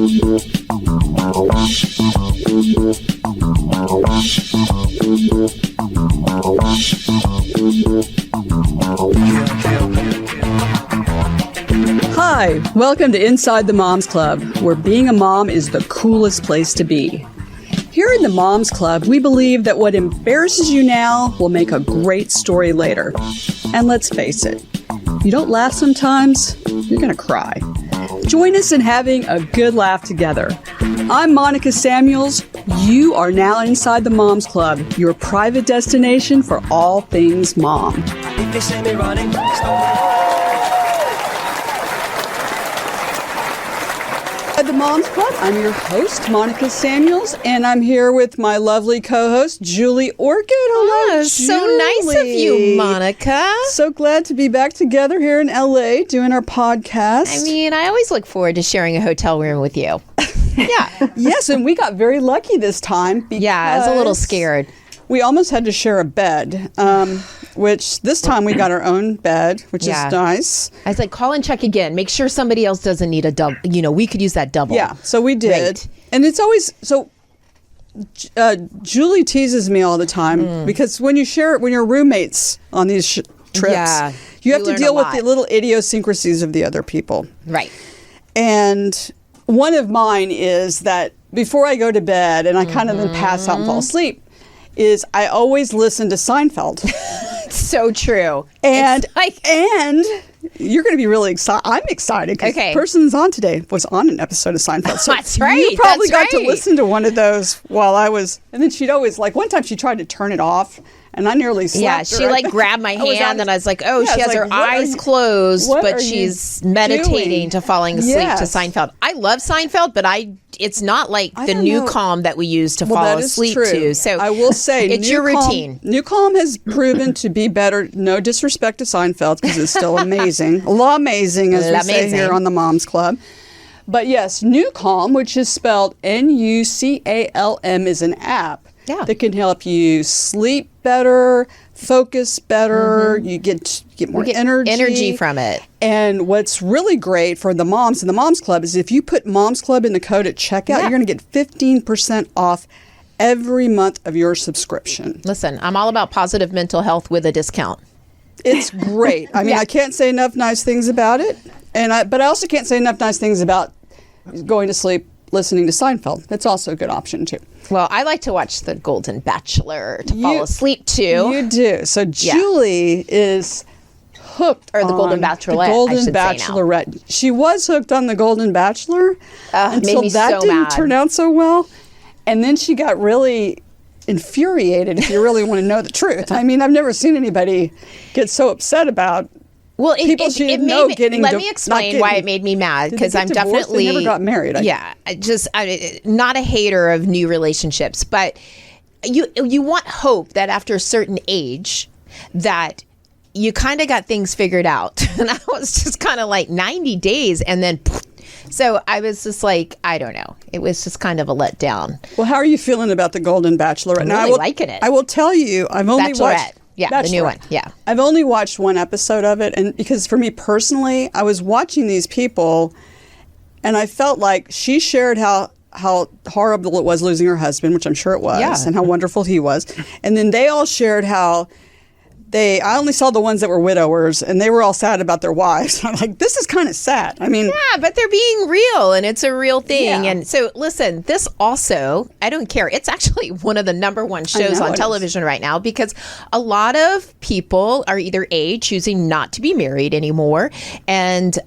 Hi, welcome to Inside the Moms Club, where being a mom is the coolest place to be. Here in the Moms Club, we believe that what embarrasses you now will make a great story later. And let's face it, you don't laugh sometimes, you're gonna cry. Join us in having a good laugh together. I'm Monica Samuels. You are now inside the Moms Club, your private destination for all things mom. If they see me running, At the Moms Club, I'm your host, Monica Samuels, and I'm here with my lovely co-host, Julie Orchid. Hello, Julie. So nice of you, Monica. So glad to be back together here in LA doing our podcast. I mean, I always look forward to sharing a hotel room with you. Yeah. Yes, and we got very lucky this time because I was a little scared. We almost had to share a bed, which this time we got our own bed, which is nice. I was like, call and check again. Make sure somebody else doesn't need a double. You know, we could use that double. Yeah, so we did. Right. And it's always, Julie teases me all the time because when you're roommates on these trips, you have to deal with the little idiosyncrasies of the other people. Right. And one of mine is that before I go to bed, and I kind of then pass out and fall asleep, is I always listen to Seinfeld. So true. And you're going to be really excited. I'm excited because the person who's on today was on an episode of Seinfeld. So that's right. You probably got to listen to one of those while I was. And then she'd always, like, one time she tried to turn it off. And I nearly slapped her. She like grabbed my hand and I was like, she has her eyes closed, but she's meditating to falling asleep to Seinfeld. I love Seinfeld, but it's not like the Newcal that we use to fall asleep to. So I will say, it's your routine. Newcal has proven to be better. No disrespect to Seinfeld because it's still amazing. Amazing, as we say here on the Moms Club. But yes, Newcal, which is spelled Nucalm, is an app that can help you sleep better, focus better. You get more energy from it. And what's really great for the moms in the Moms Club is if you put Moms Club in the code at checkout, you're going to get 15% off every month of your subscription. Listen, I'm all about positive mental health with a discount. It's great. I mean, I can't say enough nice things about it, but I also can't say enough nice things about going to sleep listening to Seinfeld. That's also a good option too. Well, I like to watch The Golden Bachelor to fall asleep to. You do. So Julie is hooked on The Golden Bachelorette. The Golden Bachelorette. She was hooked on The Golden Bachelor until that didn't turn out so well. And then she got really infuriated, if you really want to know the truth. I mean, I've never seen anybody get so upset about let me explain why it made me mad, because I'm definitely... They never got married. Not a hater of new relationships, but you want hope that after a certain age that you kind of got things figured out. And I was just kind of like 90 days and then... So I was just like, I don't know. It was just kind of a letdown. Well, how are you feeling about The Golden Bachelorette? I'm really liking it. I will tell you, I've only watched... Yeah, the new one. Yeah. I've only watched one episode of it. And because for me personally, I was watching these people and I felt like she shared how horrible it was losing her husband, which I'm sure it was, and how wonderful he was. And then they all shared how I only saw the ones that were widowers, and they were all sad about their wives. I'm like, this is kind of sad. I mean... Yeah, but they're being real, and it's a real thing. Yeah. And so, listen, this also, I don't care. It's actually one of the #1 shows on television right now, because a lot of people are either choosing not to be married anymore, and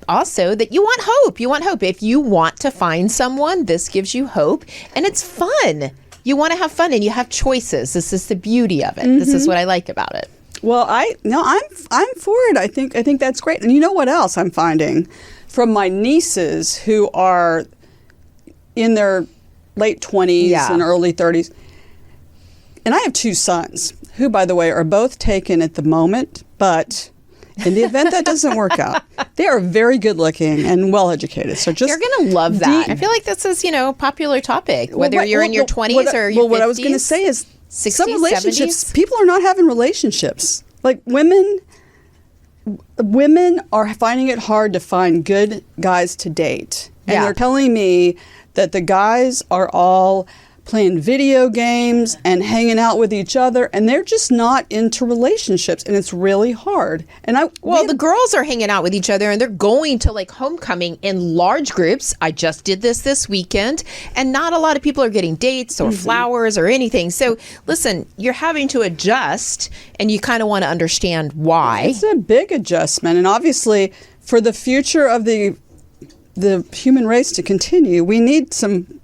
also that you want hope. You want hope. If you want to find someone, this gives you hope, and it's fun. You want to have fun and you have choices. This is the beauty of it. Mm-hmm. This is what I like about it. Well, I'm for it. I think that's great. And you know what else I'm finding from my nieces who are in their late 20s and early 30s. And I have 2 sons who, by the way, are both taken at the moment, but in the event that doesn't work out, they are very good looking and well educated. So just you're going to love that. I feel like this is, a popular topic, whether you're in your 20s or your 50s. Well, what I was going to say is 60s, some relationships, 70s? People are not having relationships. Like women are finding it hard to find good guys to date And they're telling me that the guys are all playing video games and hanging out with each other, and they're just not into relationships, and it's really hard. And the girls are hanging out with each other, and they're going to like homecoming in large groups. I just did this weekend, and not a lot of people are getting dates or flowers or anything. So listen, you're having to adjust, and you kind of want to understand why. It's a big adjustment, and obviously for the future of the human race to continue, we need some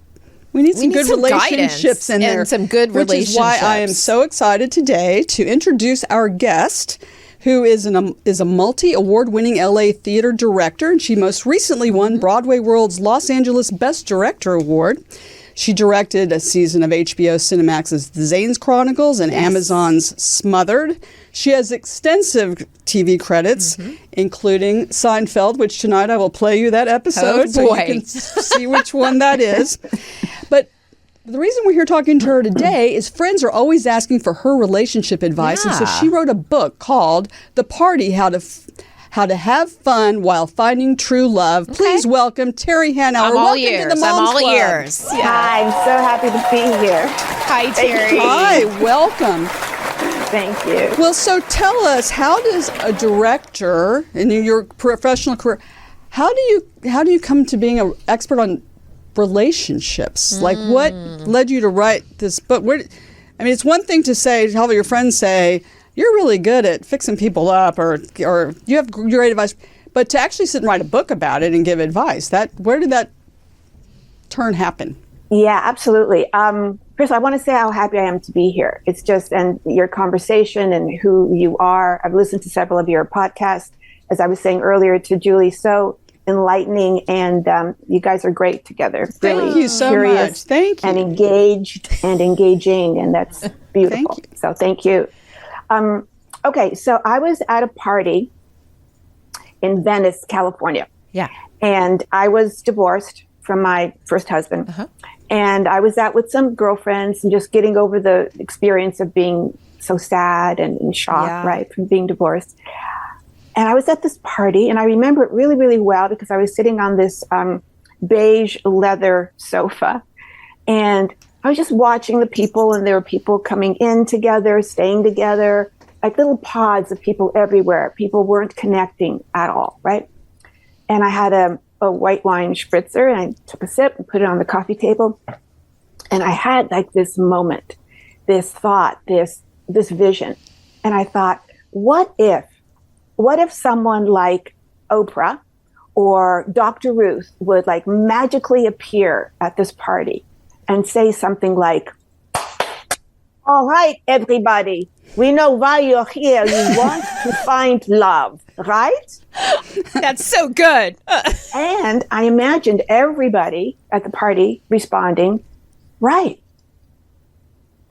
good relationships in there. And some good relationships. Which is why I am so excited today to introduce our guest, who is a multi-award-winning LA theater director, and she most recently won Broadway World's Los Angeles Best Director Award. She directed a season of HBO Cinemax's The Zane's Chronicles and Amazon's Smothered. She has extensive TV credits, including Seinfeld, which tonight I will play you that episode so you can see which one that is. But the reason we're here talking to her today is friends are always asking for her relationship advice. And so she wrote a book called The Party, How to Have Fun While Finding True Love. Please welcome Terri Hanauer. Welcome to the Moms Club. ears. Yeah. Hi, I'm so happy to be here. Hi, Terri. Hi, welcome. Thank you. Well, so tell us, how does a director in your professional career, how do you come to being an expert on relationships? Like, what led you to write this book? It's one thing to have your friends say, you're really good at fixing people up, or you have great advice, but to actually sit and write a book about it and give advice, where did that turn happen? Yeah, absolutely. First, I want to say how happy I am to be here. It's just, and your conversation and who you are. I've listened to several of your podcasts, as I was saying earlier to Julie, so enlightening, and you guys are great together. Thank you so much. Thank you. And engaged and engaging, and that's beautiful. Thank you. So thank you. Okay, so I was at a party in Venice, California. Yeah. And I was divorced from my first husband. And I was out with some girlfriends and just getting over the experience of being so sad and in shock, right, from being divorced. And I was at this party, and I remember it really, really well because I was sitting on this beige leather sofa, and I was just watching the people, and there were people coming in together, staying together, like little pods of people everywhere. People weren't connecting at all, right? And I had a white wine spritzer, and I took a sip and put it on the coffee table. And I had like this moment, this thought, this vision. And I thought, what if someone like Oprah or Dr. Ruth would like magically appear at this party and say something like, all right, everybody, we know why you're here. You want to find love, right? That's so good. And I imagined everybody at the party responding, right.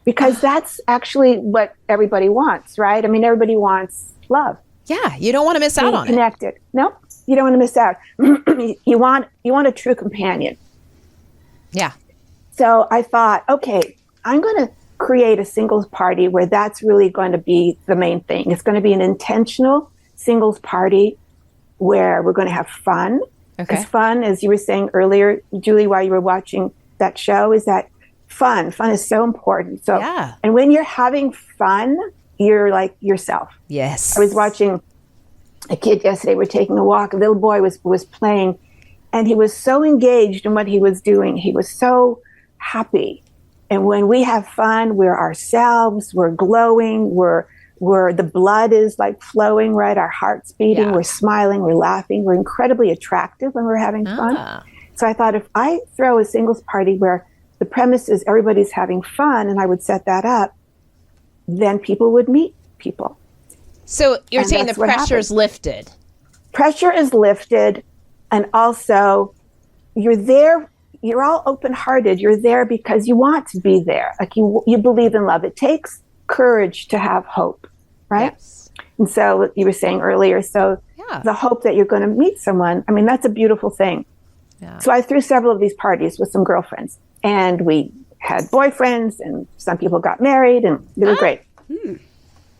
Because that's actually what everybody wants, right? I mean, everybody wants love. Yeah, you don't want to miss out on connected. No, you don't want to miss out. You want a true companion. Yeah. So I thought, okay, I'm going to create a singles party where that's really going to be the main thing. It's going to be an intentional singles party where we're going to have fun. Okay. As fun as you were saying earlier, Julie, while you were watching that show, is that fun. Fun is so important. So, and when you're having fun, you're like yourself. Yes. I was watching a kid yesterday. We're taking a walk. A little boy was playing, and he was so engaged in what he was doing. He was so happy. And when we have fun, we're ourselves. We're glowing. We're the blood is like flowing, right? Our heart's beating. Yeah. We're smiling. We're laughing. We're incredibly attractive when we're having fun. So I thought, if I throw a singles party where the premise is everybody's having fun, and I would set that up, then people would meet people. So you're saying the pressure is lifted. Pressure is lifted, and also you're there. You're all open-hearted. You're there because you want to be there. Like you believe in love. It takes courage to have hope, right? Yes. And so you were saying earlier, the hope that you're going to meet someone, I mean, that's a beautiful thing. Yeah. So I threw several of these parties with some girlfriends, and we had boyfriends, and some people got married, and it was great.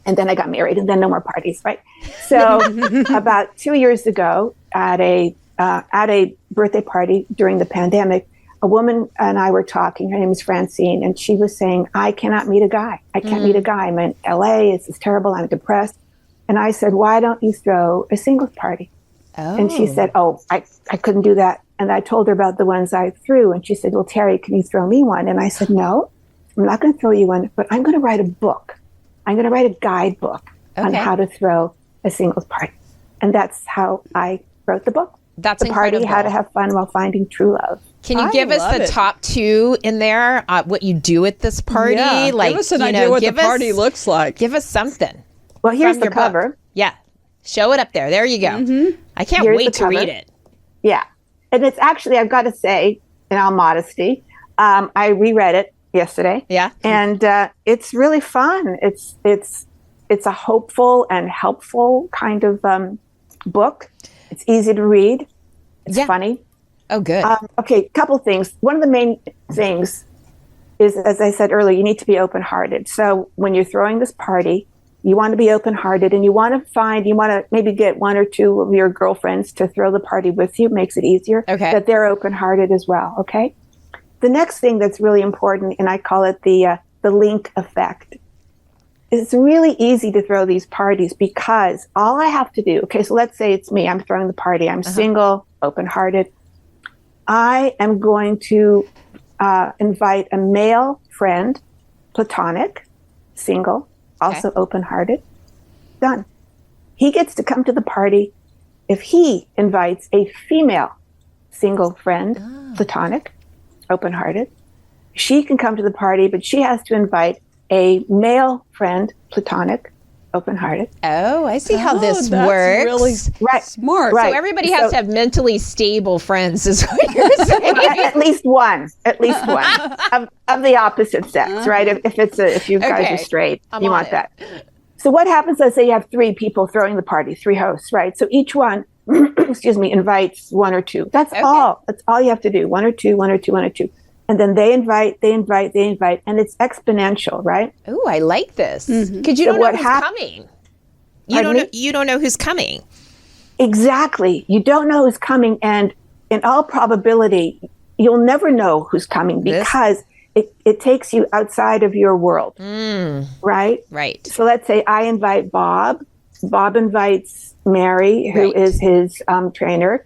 And then I got married, and then no more parties, right? So about 2 years ago at a at a birthday party during the pandemic, a woman and I were talking. Her name is Francine, and she was saying, I cannot meet a guy. I can't meet a guy. I'm in LA. This is terrible. I'm depressed. And I said, why don't you throw a singles party? Oh. And she said, I couldn't do that. And I told her about the ones I threw. And she said, well, Terry, can you throw me one? And I said, no, I'm not going to throw you one, but I'm going to write a book. I'm going to write a guidebook on how to throw a singles party. And that's how I wrote the book. That's the party, how to have fun while finding true love. Can you give us the top two in there? What you do at this party? Yeah, like, give us an idea what the party looks like. Give us something. Well, here's the cover. Book. Yeah, show it up there. There you go. Mm-hmm. I can't wait to read it. Yeah, and it's actually, I've got to say, in all modesty, I reread it yesterday. Yeah, and it's really fun. It's a hopeful and helpful kind of book. It's easy to read. It's funny. Oh, good. Okay, couple things. One of the main things is, as I said earlier, you need to be open-hearted. So when you're throwing this party, you want to be open-hearted, and you want to maybe get one or two of your girlfriends to throw the party with you. Makes it easier. Okay. That they're open-hearted as well. Okay. The next thing that's really important, and I call it the link effect. It's really easy to throw these parties because all I have to do, okay, so let's say it's me, I'm throwing the party, I'm single, open-hearted. I am going to invite a male friend, platonic, single, also open-hearted. Done. He gets to come to the party if he invites a female single friend, platonic, open-hearted. She can come to the party, but she has to invite a male friend, platonic, open-hearted. Oh, I see how this works. Really smart. Right. So everybody has to have mentally stable friends, is what you're saying. At least one of the opposite sex, right? If you guys are straight, you want that. So what happens? Let's say you have three people throwing the party, three hosts, right? So each one, invites one or two. That's all. That's all you have to do. One or two. And then they invite, and it's exponential, right? Oh, I like this. Because you don't know who's coming. You don't know who's coming. Exactly. You don't know who's coming, and in all probability, you'll never know who's coming because it takes you outside of your world, right? Right. So let's say I invite Bob. Bob invites Mary, who is his trainer.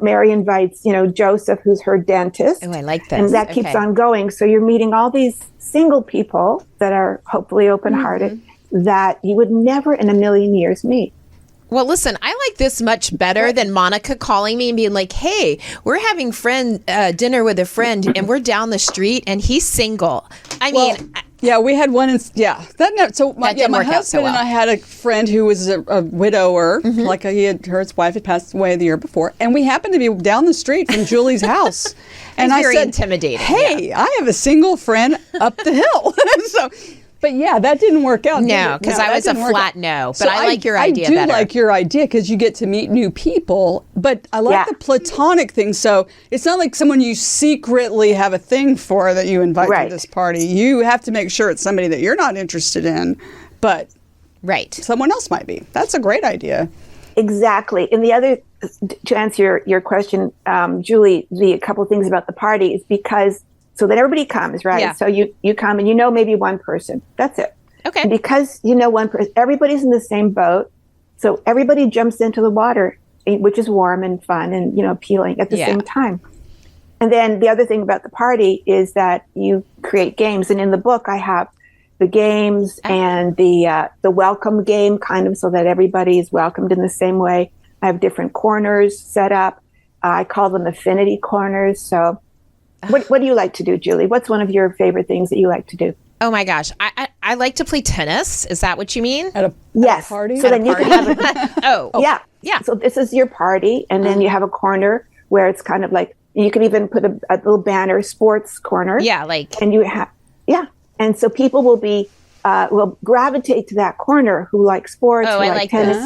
Mary invites, Joseph, who's her dentist. Oh, I like this. And that keeps on going. So you're meeting all these single people that are hopefully open-hearted that you would never in a million years meet. Well, listen, I like this much better than Monica calling me and being like, hey, we're having dinner with a friend and we're down the street and he's single. Yeah, we had one. My husband and I had a friend who was a widower. Like his wife had passed away the year before, and we happened to be down the street from Julie's house. And I said, intimidating. Hey, I have a single friend up the hill. But that didn't work out. No, because I was a flat no. But I like your idea better. I do like your idea because you get to meet new people. But I like the platonic thing. So it's not like someone you secretly have a thing for that you invite to this party. You have to make sure it's somebody that you're not interested in, but someone else might be. That's a great idea. Exactly. And the other, to answer your question, Julie, the couple things about the party is because so that everybody comes, right? Yeah. So you come and maybe one person. That's it. Okay. And because one person, everybody's in the same boat. So everybody jumps into the water, which is warm and fun and, appealing at the same time. And then the other thing about the party is that you create games. And in the book, I have the games and the welcome game kind of so that everybody is welcomed in the same way. I have different corners set up. I call them affinity corners. So what do you like to do, Julie? What's one of your favorite things that you like to do? Oh my gosh, I like to play tennis. Is that what you mean? At a party? So then you can have yeah. So this is your party, and then you have a corner where it's kind of like you can even put a little banner, sports corner. Yeah, and you have and so people will gravitate to that corner who like sports. Oh, I like tennis.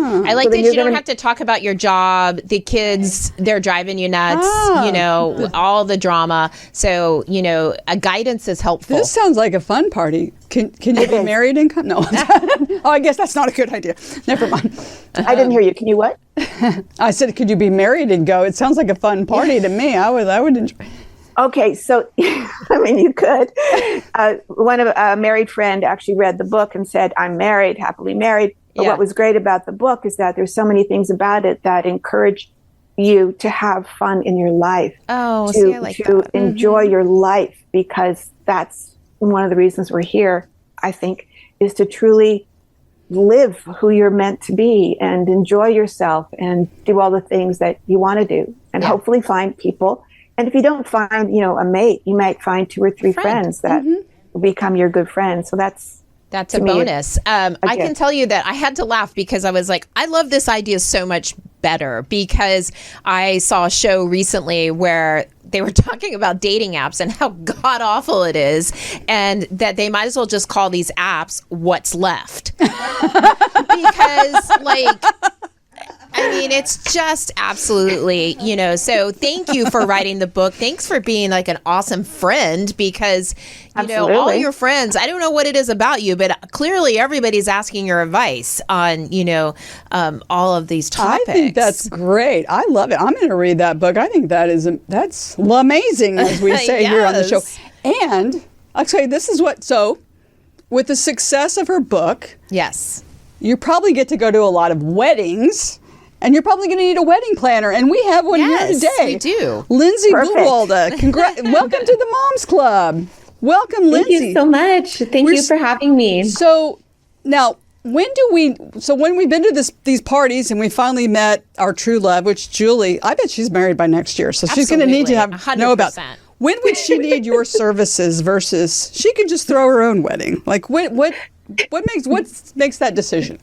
I like that you don't have to talk about your job. The kids, they're driving you nuts, all the drama. So, a guidance is helpful. This sounds like a fun party. Can you be married and come? No. Oh, I guess that's not a good idea. Never mind. I didn't hear you. Can you what? I said, could you be married and go? It sounds like a fun party to me. I would enjoy. Okay, so I mean, you could. One of a married friend actually read the book and said, "I'm married, happily married." But what was great about the book is that there's so many things about it that encourage you to have fun in your life. Oh, to enjoy your life, because that's one of the reasons we're here, I think, is to truly live who you're meant to be and enjoy yourself and do all the things that you want to do, and hopefully find people. And if you don't find, a mate, you might find 2 or 3 friends that will become your good friends. So that's a bonus. I can tell you that I had to laugh because I was like, I love this idea so much better, because I saw a show recently where they were talking about dating apps and how god awful it is, and that they might as well just call these apps What's Left. Because I mean, it's just absolutely, so thank you for writing the book. Thanks for being like an awesome friend, because, all your friends, I don't know what it is about you, but clearly everybody's asking your advice on, all of these topics. I think that's great. I love it. I'm going to read that book. I think that's amazing, as we say here on the show. And I'll tell you, this is so with the success of her book. Yes. You probably get to go to a lot of weddings. And you're probably going to need a wedding planner. And we have one here today. Yes, we do. Lindsay Buwalda, welcome to the Moms Club. Welcome, Lindsay. Thank you so much. Thank you for having me. So now, when we've been to these parties and we finally met our true love, which Julie, I bet she's married by next year. So she's going to need to know about. When would she need your services versus she can just throw her own wedding? Like what makes that decision?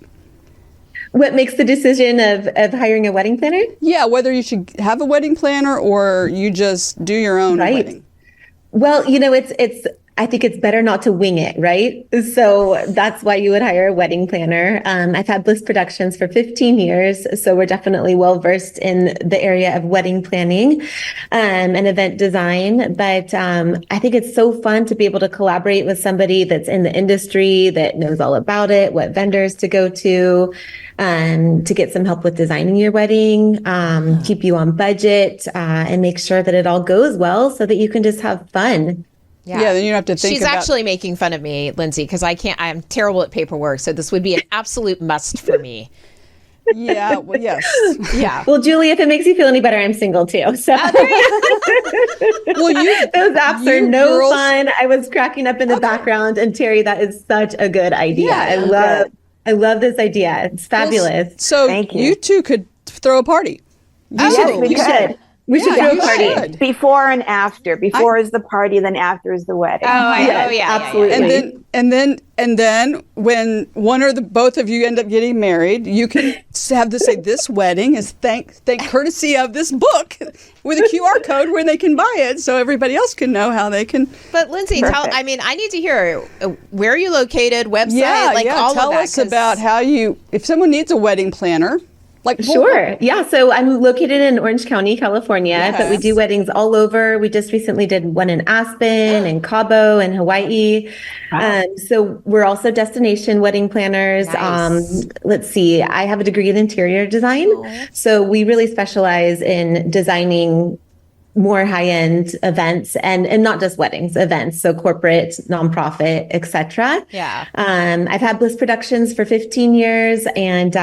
What makes the decision of hiring a wedding planner? Yeah, whether you should have a wedding planner or you just do your own wedding. Well, I think it's better not to wing it, right? So that's why you would hire a wedding planner. I've had Bliss Productions for 15 years, so we're definitely well versed in the area of wedding planning and event design. But I think it's so fun to be able to collaborate with somebody that's in the industry, that knows all about it, what vendors to go to get some help with designing your wedding, keep you on budget, and make sure that it all goes well so that you can just have fun. Yeah, then you don't have to think She's actually making fun of me, Lindsay, because I'm terrible at paperwork. So this would be an absolute must for me. Yeah, well, yes. Yeah. Well, Julie, if it makes you feel any better, I'm single too. So well, those apps are no fun. I was cracking up in the background, and Terri, that is such a good idea. Yeah, I love this idea. It's fabulous. So thank you two could throw a party. Yes, we could. We should throw a party. Before and after. Before is the party, then after is the wedding. Absolutely. And then when one or both of you end up getting married, you can have to say this wedding is thank courtesy of this book with a QR code where they can buy it, so everybody else can know how they can. But Lindsay, I need to hear where are you located, website, all tell of that. Us about how if someone needs a wedding planner. Sure. Yeah. So I'm located in Orange County, California, but we do weddings all over. We just recently did one in Aspen and Cabo and Hawaii. So we're also destination wedding planners. Nice. Let's see. I have a degree in interior design. So we really specialize in designing more high-end events and not just weddings, events, so corporate, nonprofit, etc. Yeah. I've had Bliss Productions for 15 years, and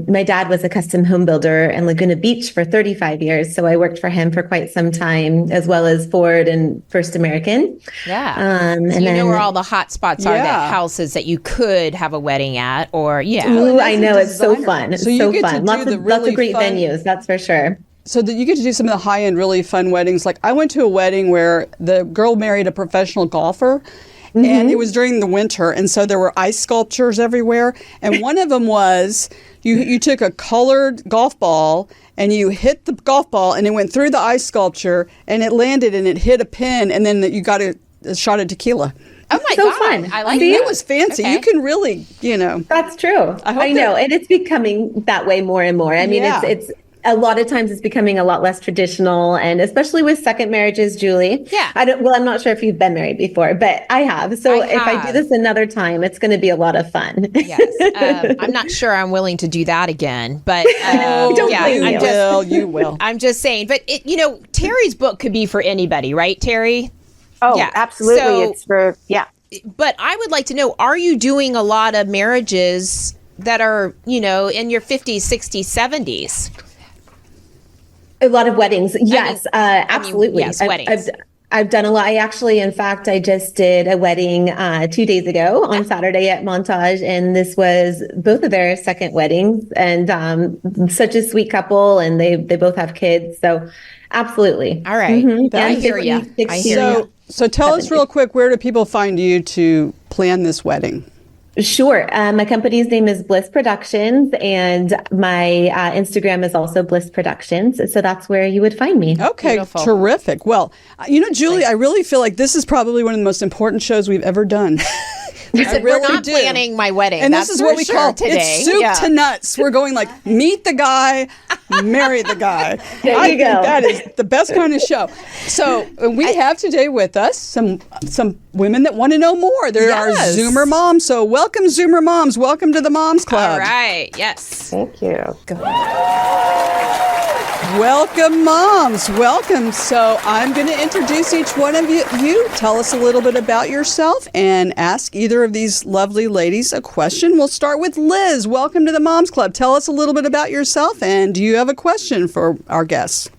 my dad was a custom home builder in Laguna Beach for 35 years, so I worked for him for quite some time, as well as Ford and First American. Yeah. And you know where all the hot spots are, that houses that you could have a wedding at, or Ooh, I know, it's so fun. It's so fun. Lots of great venues, that's for sure. So that you get to do some of the high-end, really fun weddings. Like I went to a wedding where the girl married a professional golfer, and it was during the winter, and so there were ice sculptures everywhere. And one of them was you took a colored golf ball and you hit the golf ball, and it went through the ice sculpture, and it landed and it hit a pin, and then you got a shot of tequila. Oh my so God. Fun. I like it was fancy. Okay. You can really, That's true. I know. And it's becoming that way more and more. I mean, it's a lot of times it's becoming a lot less traditional, and especially with second marriages, Julie. Yeah. I'm not sure if you've been married before, but I have. So if I do this another time, it's going to be a lot of fun. Yes. I'm not sure I'm willing to do that again, but you will. I'm just saying, but Terri's book could be for anybody, right, Terri? Oh, yeah. absolutely. So, it's for, But I would like to know, are you doing a lot of marriages that are, in your 50s, 60s, 70s? A lot of weddings. Yes, absolutely. Yes, weddings. I've done a lot. In fact, I just did a wedding 2 days ago on Saturday at Montage, and this was both of their second weddings, and such a sweet couple, and they both have kids. So absolutely. All right. Mm-hmm. I hear you. So tell us real quick, where do people find you to plan this wedding? Sure. My company's name is Bliss Productions, and my Instagram is also Bliss Productions. So that's where you would find me. Okay, Beautiful. Terrific. Well, Julie, I really feel like this is probably one of the most important shows we've ever done. We're not planning my wedding. And this is what we call today. It's soup to nuts. We're going like, meet the guy, marry the guy. There you go. That is the best kind of show. So we have today with us some women that want to know more. There are Zoomer moms. So welcome, Zoomer moms. Welcome to the Moms Club. All right. Yes. thank you. Welcome, moms. Welcome. So I'm going to introduce each one of you. Tell us a little bit about yourself and ask either of these lovely ladies a question. We'll start with Liz. Welcome to the Moms Club. Tell us a little bit about yourself, and do you have a question for our guests?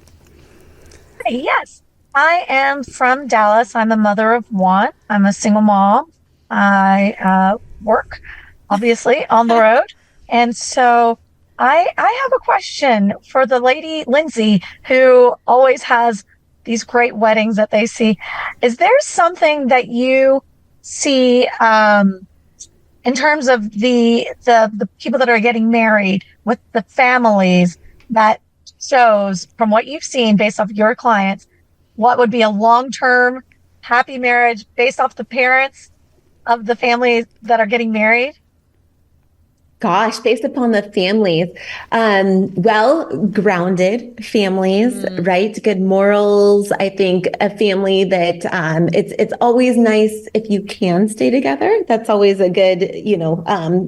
Yes. I am from Dallas. I'm a mother of one. I'm a single mom. I work, obviously, on the road. And so I have a question for the lady, Lindsay, who always has these great weddings that they see. Is there something that you see in terms of the people that are getting married with the families that shows, from what you've seen based off your clients, what would be a long-term happy marriage based off the parents of the families that are getting married? Gosh, based upon the families, well-grounded families, right? Good morals. I think a family that it's always nice if you can stay together. That's always a good,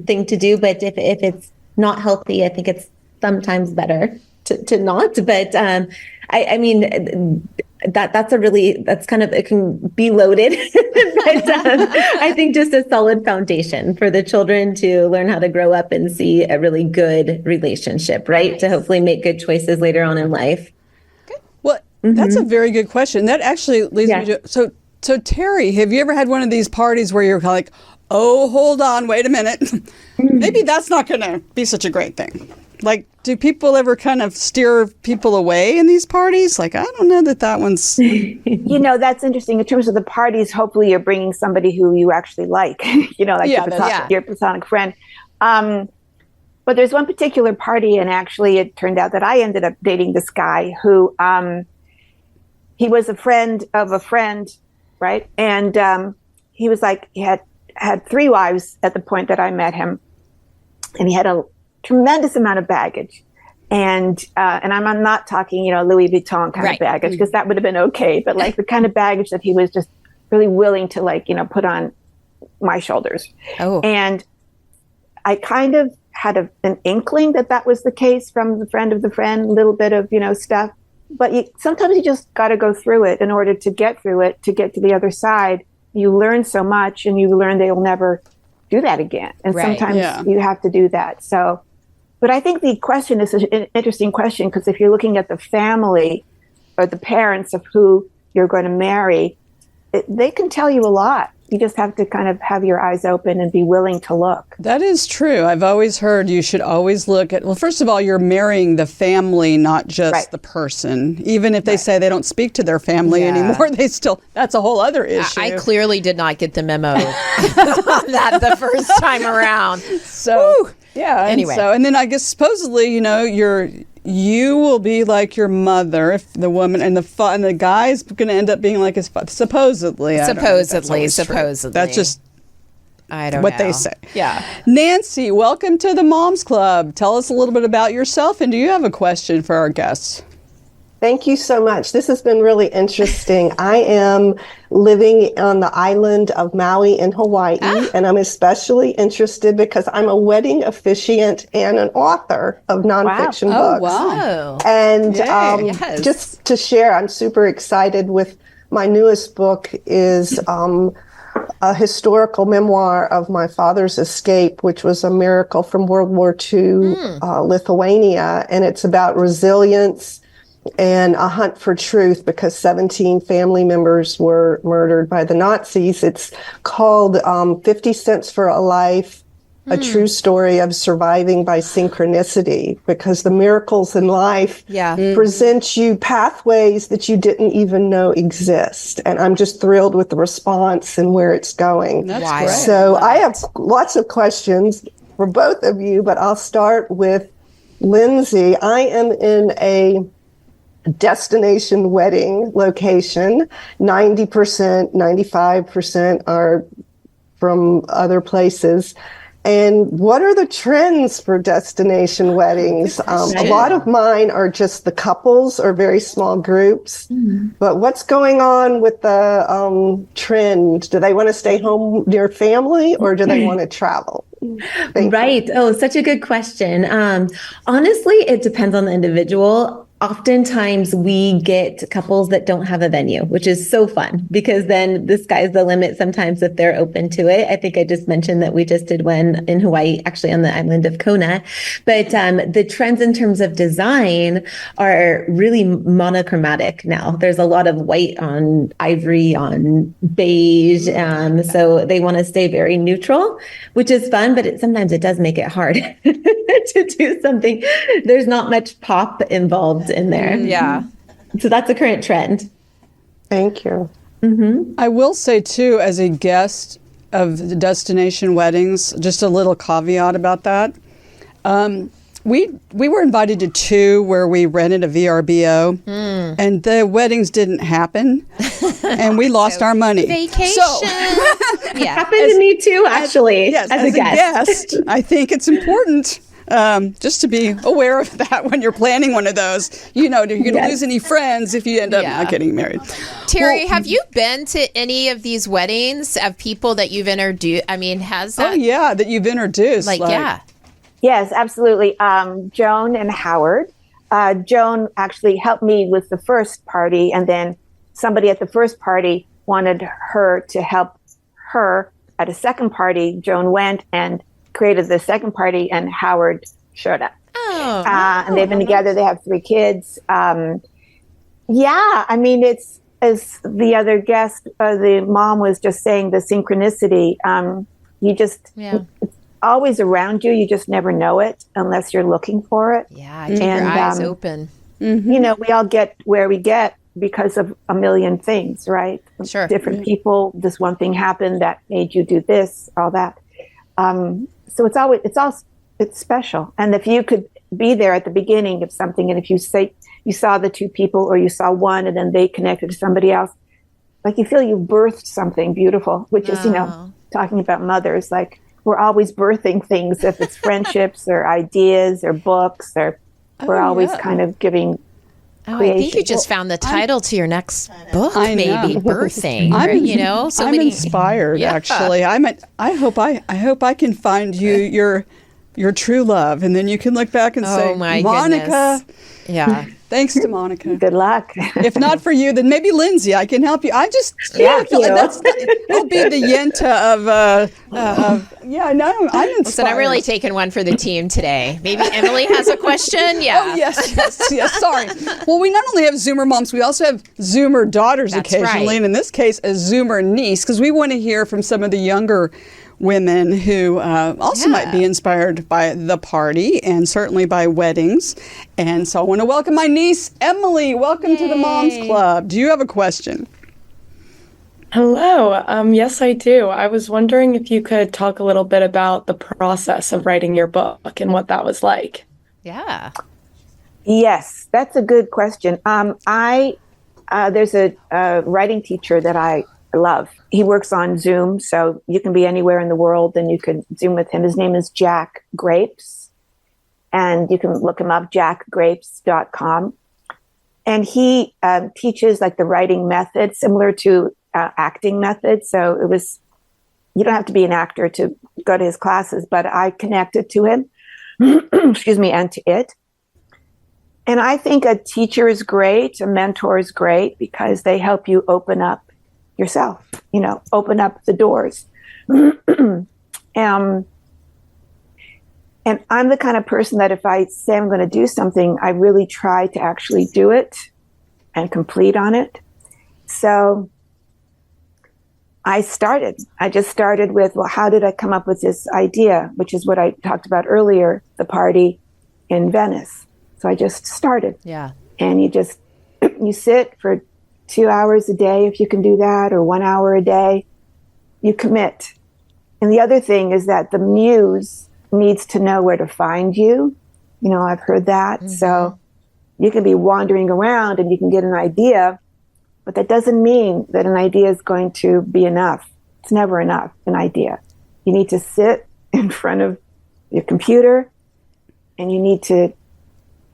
thing to do. But if it's not healthy, I think it's sometimes better to not. But I mean, that's kind of, it can be loaded, but I think just a solid foundation for the children to learn how to grow up and see a really good relationship, right? Nice. To hopefully make good choices later on in life. Good. Well, that's a very good question. That actually leads me to, so Terri, have you ever had one of these parties where you're like, oh, hold on, wait a minute. Maybe that's not going to be such a great thing. Like, do people ever kind of steer people away in these parties? Like, I don't know that one's... That's interesting. In terms of the parties, hopefully you're bringing somebody who you actually like, your platonic friend. But there's one particular party, and actually it turned out that I ended up dating this guy who, he was a friend of a friend, right? And he was like, he had 3 wives at the point that I met him. And he had a tremendous amount of baggage, and I'm not talking Louis Vuitton kind of baggage, because that would have been okay, but like the kind of baggage that he was just really willing to put on my shoulders. And I kind of had an inkling that was the case from the friend of the friend, a little bit of stuff, but sometimes you just got to go through it in order to get through it, to get to the other side. You learn so much, and you learn they will never do that again, and sometimes you have to do that. So but I think the question is an interesting question, because if you're looking at the family or the parents of who you're going to marry, they can tell you a lot. You just have to kind of have your eyes open and be willing to look. That is true. I've always heard you should always look at, well, first of all, you're marrying the family, not just the person. Even if they say they don't speak to their family anymore, they still, that's a whole other issue. I clearly did not get the memo on that the first time around. So, anyway. And then I guess supposedly, you will be like your mother if the woman, and the guy's going to end up being like his father. Supposedly. Supposedly. That's just I don't what know. they say. Yeah. Nancy, welcome to the Moms Club. Tell us a little bit about yourself, and do you have a question for our guests? Thank you so much. This has been really interesting. I am living on the island of Maui in Hawaii, and I'm especially interested because I'm a wedding officiant and an author of nonfiction books. Wow. And Yes. just to share, I'm super excited with my newest book is a historical memoir of my father's escape, which was a miracle from World War II, Lithuania. And it's about resilience and a hunt for truth because 17 family members were murdered by the Nazis. It's called 50 Cents for a Life, a true story of surviving by synchronicity, because the miracles in life present you pathways that you didn't even know exist. And I'm just thrilled with the response and where it's going. That's great. So I have lots of questions for both of you, but I'll start with Lindsay. I am in a destination wedding location. 90%, 95% are from other places. And what are the trends for destination weddings? A lot of mine are just the couples or very small groups. But what's going on with the trend? Do they want to stay home near family or do they want to travel? Right. Oh, such a good question. Honestly, it depends on the individual. Oftentimes we get couples that don't have a venue, which is so fun because then the sky's the limit sometimes if they're open to it. I think I just mentioned that we just did one in Hawaii, actually on the island of Kona. But the trends in terms of design are really monochromatic now. There's a lot of white on ivory, on beige. So they want to stay very neutral, which is fun, but sometimes it does make it hard to do something. There's not much pop involved in there. Yeah. So that's a current trend. Thank you. I will say, too, as a guest of the destination weddings, just a little caveat about that. We were invited to 2 where we rented a VRBO, and the weddings didn't happen, and we lost our money. Vacation. So, Happened to me too, actually, yes, as a guest. I think it's important just to be aware of that when you're planning one of those. You know, you're going to lose any friends if you end up not getting married. Terri, have you been to any of these weddings of people that you've introduced? I mean, has that? Oh, yeah, that you've introduced. Yes, absolutely. Joan and Howard. Joan actually helped me with the first party, and then somebody at the first party wanted her to help her at a second party. Joan went and created the second party, and Howard showed up. And they've been together. They have 3 kids. I mean, it's, as the other guest, the mom was just saying, the synchronicity. You just, it's always around you. You just never know it unless you're looking for it. Yeah, keep your eyes open. You know, we all get where we get because of a million things, right? Sure. Different people. This one thing happened that made you do this, all that. So it's special. And if you could be there at the beginning of something, and if you say you saw the 2 people or you saw one and then they connected to somebody else, like you feel you birthed something beautiful, which is, you know, talking about mothers, like we're always birthing things, if it's friendships or ideas or books, or we're always kind of giving creation. I think you just found the title to your next book, I know. maybe birthing. I'm inspired. Actually, I hope I can find you your true love, and then you can look back and say, my Monica. Goodness. Yeah. Thanks to Monica. Good luck. If not for you, then maybe Lindsay. I can help you. I just I feel like I'll be the Yenta of I'm inspired. Listen, I'm really taking one for the team today. Maybe Emily has a question. Yeah. Oh, yes. Sorry. Well, we not only have Zoomer moms, we also have Zoomer daughters occasionally, and in this case, a Zoomer niece, because we want to hear from some of the younger women who also might be inspired by the party and certainly by weddings. And so I want to welcome my niece, Emily. Welcome to the Moms Club. Do you have a question? Hello. Yes, I do. I was wondering if you could talk a little bit about the process of writing your book and what that was like. Yeah. Yes, that's a good question. There's a writing teacher that I love. He works on Zoom, so you can be anywhere in the world and you can Zoom with him. His name is Jack Grapes, and you can look him up, jackgrapes.com. And he teaches like the writing method, similar to acting method. So you don't have to be an actor to go to his classes, but I connected to him, excuse me, and to it. And I think a teacher is great, a mentor is great, because they help you open up yourself, open up the doors. And I'm the kind of person that if I say I'm going to do something, I really try to actually do it and complete on it. So I just started with, well, how did I come up with this idea, which is what I talked about earlier, the party in Venice. So I just started. Yeah. And you sit for 2 hours a day, if you can do that, or 1 hour a day, you commit. And the other thing is that the muse needs to know where to find you. I've heard that. Mm-hmm. So you can be wandering around and you can get an idea, but that doesn't mean that an idea is going to be enough. It's never enough, an idea. You need to sit in front of your computer and you need to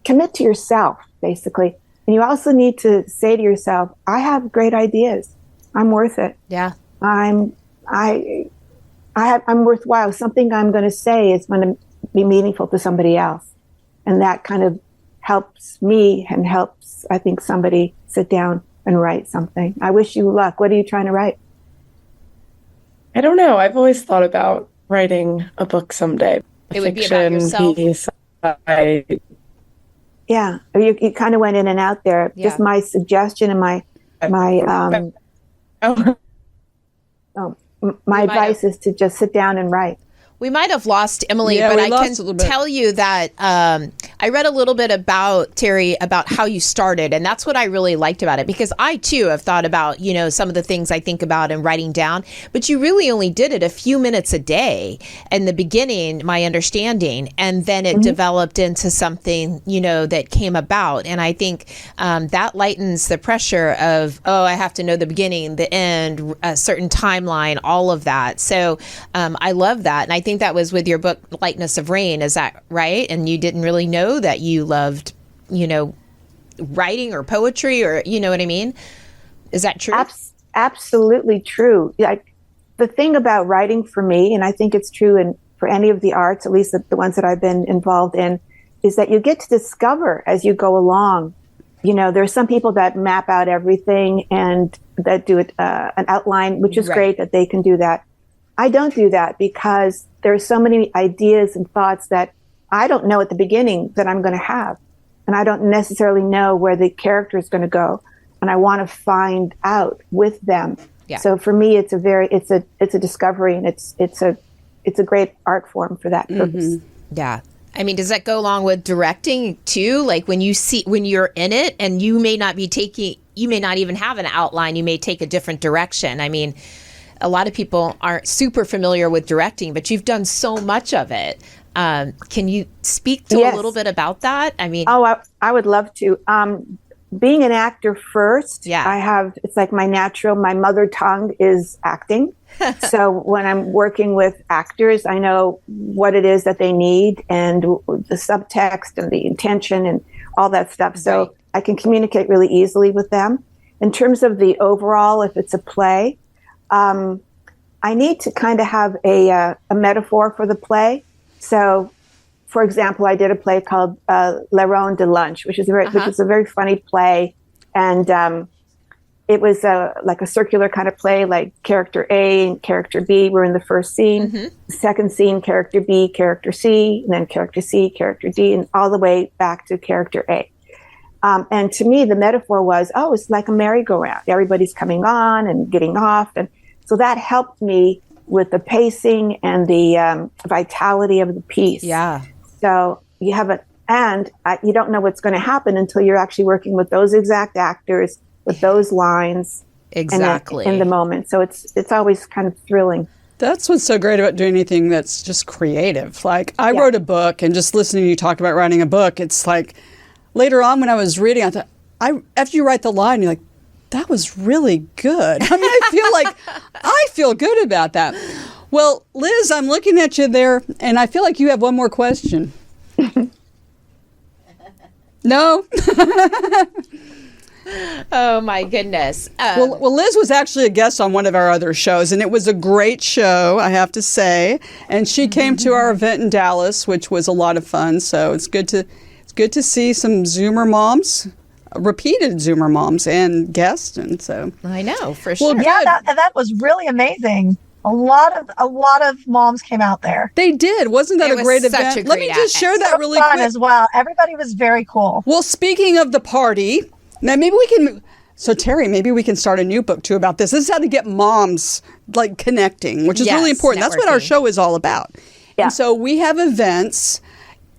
commit to yourself, basically. And you also need to say to yourself, I have great ideas. I'm worth it. Yeah. I'm worthwhile. Something I'm going to say is going to be meaningful to somebody else. And that kind of helps me and helps, I think, somebody sit down and write something. I wish you luck. What are you trying to write? I don't know. I've always thought about writing a book someday. It would be about yourself. Piece. Yeah, you kind of went in and out there. Yeah. Just my suggestion and my advice is to just sit down and write. We might have lost Emily, but I can tell you that I read a little bit about, Terri, about how you started. And that's what I really liked about it, because I, too, have thought about, some of the things I think about and writing down. But you really only did it a few minutes a day in the beginning, my understanding. And then it developed into something, that came about. And I think that lightens the pressure of, I have to know the beginning, the end, a certain timeline, all of that. So I love that. And I think that was with your book, Lightness of Rain. Is that right? And you didn't really know that you loved, writing or poetry, or, you know what I mean? Is that true? Absolutely true. Like, the thing about writing for me, and I think it's true for any of the arts, at least the ones that I've been involved in, is that you get to discover as you go along. There are some people that map out everything and that do an outline, which is great that they can do that. I don't do that because there are so many ideas and thoughts that I don't know at the beginning that I'm going to have. And I don't necessarily know where the character is going to go. And I want to find out with them. Yeah. So for me, it's a discovery, and it's a great art form for that purpose. Mm-hmm. Yeah. I mean, does that go along with directing too? Like when you're in it and you may not even have an outline, you may take a different direction. I mean, a lot of people aren't super familiar with directing, but you've done so much of it. Can you speak to a little bit about that? I mean, I would love to. Being an actor first, it's like my mother tongue is acting. So when I'm working with actors, I know what it is that they need and the subtext and the intention and all that stuff. So I can communicate really easily with them. In terms of the overall, if it's a play, I need to kind of have a metaphor for the play. So, for example, I did a play called La Ronde de Lunch, which is a very funny play, and it was like a circular kind of play, like character A and character B were in the first scene, the second scene, character B, character C, and then character C, character D, and all the way back to character A. And to me, the metaphor was, it's like a merry-go-round. Everybody's coming on and getting off, and so that helped me with the pacing and the vitality of the piece. Yeah. So you have you don't know what's going to happen until you're actually working with those exact actors with those lines exactly in the moment. So it's always kind of thrilling. That's what's so great about doing anything that's just creative. Like I wrote a book, and just listening to you talk about writing a book, it's like later on when I was reading, I thought, after you write the line, you're like, That was really good. I mean, I feel good about that. Well, Liz, I'm looking at you there, and I feel like you have one more question. No? Oh, my goodness. Well, Liz was actually a guest on one of our other shows, and it was a great show, I have to say. And she came to our event in Dallas, which was a lot of fun. So it's good to see some Zoomer moms, repeated Zoomer moms, and guests. And so I know, for sure. Yeah, that was really amazing. A lot of moms came out there. They did. Wasn't that It a was great such event? a great Let me just share that So really fun quick. as well. Everybody was very cool. Well, speaking of the party, now maybe we can. So Terri, maybe we can start a new book too about this. This is how to get moms like connecting, which is really Yes, important. That's what our networking. show is all about. Yeah. And so we have events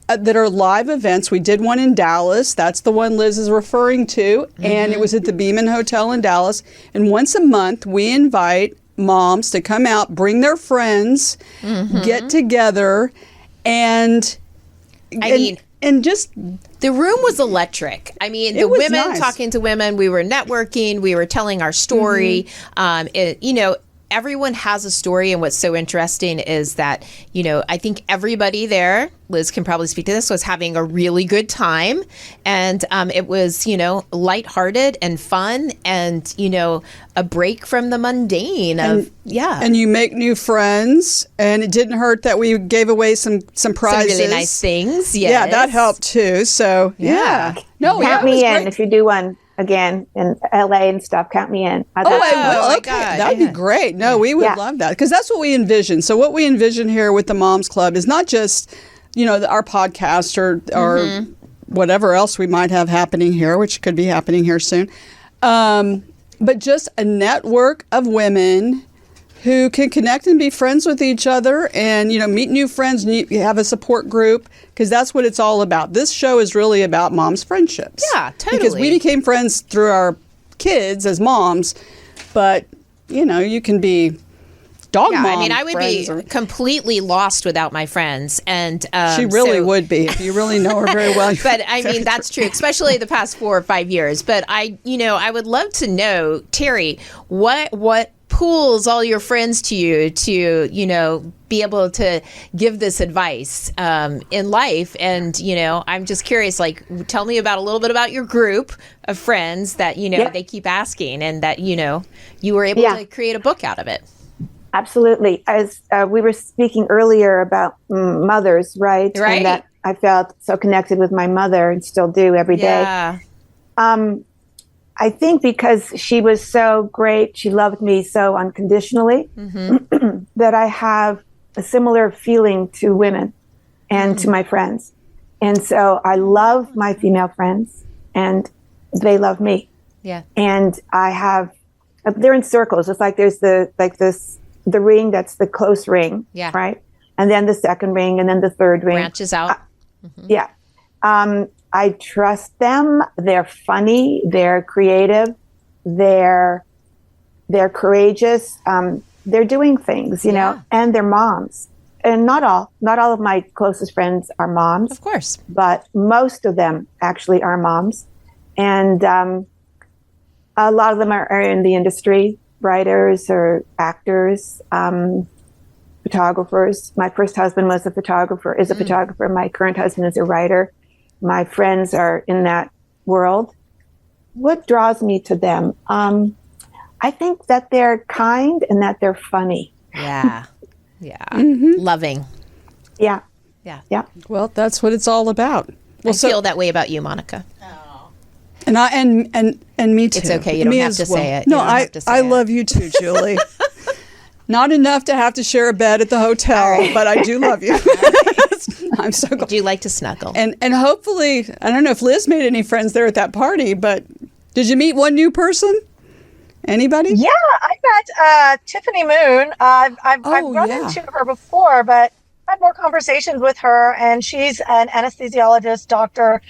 that are live events. We did one in Dallas. That's the one Liz is referring to, and it was at the Beeman Hotel in Dallas. And once a month, we invite moms to come out, bring their friends, get together, and just the room was electric. I mean, the It was women nice. talking to women, we were networking, we were telling our story. Everyone has a story. And what's so interesting is that, I think everybody there, Liz can probably speak to this, was having a really good time. And it was, lighthearted and fun and, a break from the mundane of, And you make new friends, and it didn't hurt that we gave away some prizes. Some really nice things. Yes. Yeah, that helped too. So yeah. No, yeah, Count it was me in great. if you do one again in LA and stuff. Count me in. Oh, I will. my Okay, God, that'd be great. No, we would love that, because that's what we envision. So what we envision here with the Moms Club is not just, our podcast or whatever else we might have happening here, which could be happening here soon, but just a network of women who can connect and be friends with each other and, meet new friends, have a support group, because that's what it's all about. This show is really about moms' friendships. Yeah, totally. Because we became friends through our kids as moms, but, you can be dog mom I mean, I would be friends completely lost without my friends. And she really would be if you really know her very well. But I mean, that's true, especially the past 4 or 5 years. But I would love to know, Terri, what pulls all your friends to you to, be able to give this advice in life. And, I'm just curious, tell me about a little bit about your group of friends that, they keep asking, and that, you were able to create a book out of it. Absolutely. As we were speaking earlier about mothers, right? Right. And that I felt so connected with my mother and still do every day. Yeah. I think because she was so great, she loved me so unconditionally, that I have a similar feeling to women and to my friends. And so I love my female friends, and they love me. Yeah. And they're in circles. It's like there's the ring that's the close ring, Yeah. right? And then the second ring, and then the third ring. Branches out. Yeah. I trust them. They're funny. They're creative. They're courageous. They're doing things, know, and they're moms. And not all of my closest friends are moms. Of course. But most of them actually are moms. And a lot of them are in the industry, writers or actors, photographers. My first husband was a photographer. My current husband is a writer. My friends are in that world. What draws me to them? I think that they're kind and that they're funny. Yeah. Yeah. Loving. Yeah. Yeah. Yeah. Well, that's what it's all about. I feel that way about you, Monica. And me too. It's okay. You don't Me have as to say it. No, You don't have to say I it. love you too, Julie. Not enough to have to share a bed at the hotel, but I do love you. I'm so glad. Do you like to snuggle? And hopefully, I don't know if Liz made any friends there at that party, but did you meet one new person? Anybody? Yeah, I met Tiffany Moon. I've run into her before, but I had more conversations with her, and she's an anesthesiologist, doctor,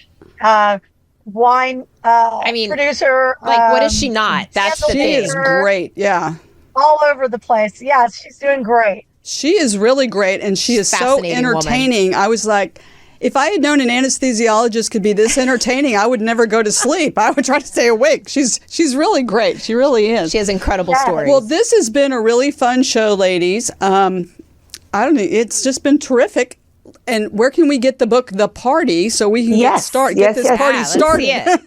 wine producer. What is she not? That's the She thing. is great. Yeah. All over the place. Yeah, she's doing great. She is really great, and she is so Fascinating entertaining. woman. I was like, If I had known an anesthesiologist could be this entertaining, I would never go to sleep. I would try to stay awake. She's really great. She really is. She has incredible stories. Well, this has been a really fun show, ladies. I don't know. It's just been terrific. And where can we get the book, The Party, so we can get this party started?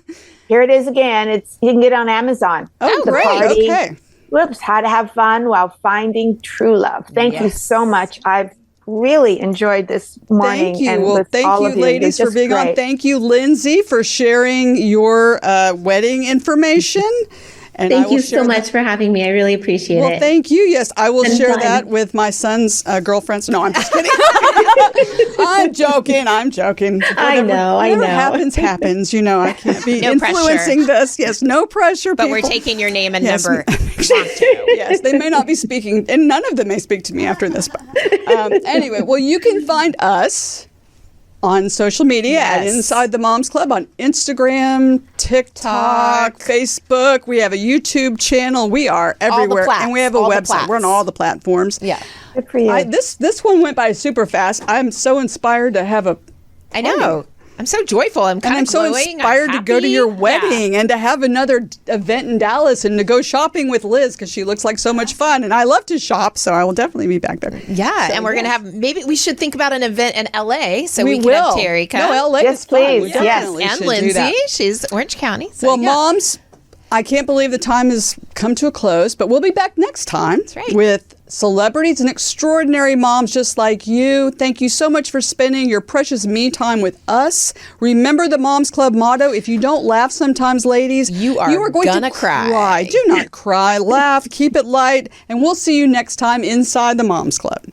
Here it is again. You can get it on Amazon. Oh, The great. Party. Okay. Whoops, how to have fun while finding true love. Thank you so much. I've really enjoyed this morning. Thank you. And Well, with thank all you, of you. ladies, for being on. Thank you, Lindsay, for sharing your wedding information. And thank you so much for having me. I really appreciate it. Well, thank you. Yes, I will share that with my son's girlfriends. No, I'm just kidding. I'm joking. I know. Whatever happens. You know, I can't be influencing this. Yes, no pressure, but people. We're taking your name and number. Yes, they may not be speaking, and none of them may speak to me after this. But anyway, well, you can find us on social media at Inside the Moms Club on Instagram, TikTok, Facebook. We have a YouTube channel. We are everywhere, and we have a website. We're on all the platforms. Yeah, good for you. This one went by super fast. I'm so inspired to have a. I know. I'm so joyful. I'm so inspired to go to your wedding and to have another event in Dallas and to go shopping with Liz because she looks like so much fun. And I love to shop, so I will definitely be back there. Yeah, and we're going to have, maybe we should think about an event in LA so we can have Terri come. No, LA is please. Fun. Yes, and Lindsay. She's Orange County. So well, moms, I can't believe the time has come to a close, but we'll be back next time with celebrities and extraordinary moms just like you. Thank you so much for spending your precious me time with us. Remember the Moms Club motto: if you don't laugh sometimes, ladies, you are going to cry. Do not cry. Laugh. Keep it light. And we'll see you next time inside the Moms Club.